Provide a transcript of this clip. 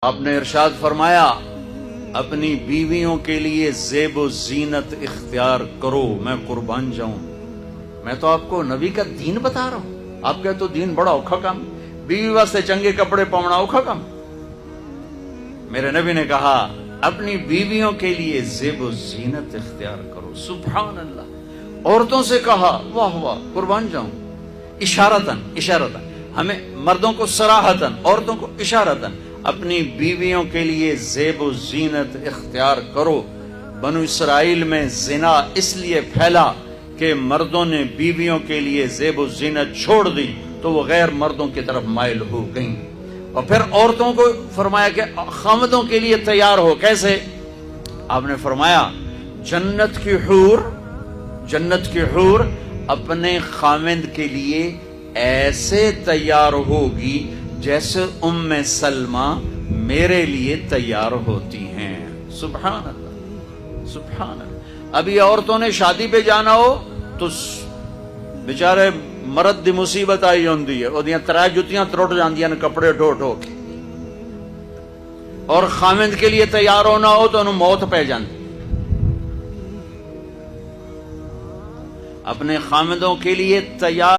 آپ نے ارشاد فرمایا اپنی بیویوں کے لیے زیب و زینت اختیار کرو، میں قربان جاؤں۔ میں تو آپ کو نبی کا دین بتا رہا ہوں، آپ کہتے تو دین بڑا اوکھا کام، بیوی واسطے چنگے کپڑے پاؤنا اوکھا کام۔ میرے نبی نے کہا اپنی بیویوں کے لیے زیب و زینت اختیار کرو۔ سبحان اللہ۔ عورتوں سے کہا، واہ واہ، قربان جاؤں، اشارتاً ہمیں مردوں کو صراحتاً، عورتوں کو اشارتاً اپنی بیویوں کے لیے زیب و زینت اختیار کرو۔ بنو اسرائیل میں زنا اس لیے پھیلا کہ مردوں نے بیویوں کے لیے زیب و زینت چھوڑ دی تو وہ غیر مردوں کی طرف مائل ہو گئیں، اور پھر عورتوں کو فرمایا کہ خامدوں کے لیے تیار ہو۔ کیسے؟ آپ نے فرمایا جنت کی حور اپنے خامد کے لیے ایسے تیار ہوگی جیسے ام سلمہ میرے لیے تیار ہوتی ہیں۔ سبحان اللہ، سبحان اللہ۔ ابھی عورتوں نے شادی پہ جانا ہو تو بیچارے مرد دی مصیبت آئی ہوندی ہے، وہ ترائے جتیاں تروٹ جاندیاں کپڑے ڈھو ڈھو کے، اور خامد کے لیے تیار ہونا ہو تو انہوں موت پہ جاندی۔ اپنے خامدوں کے لیے تیار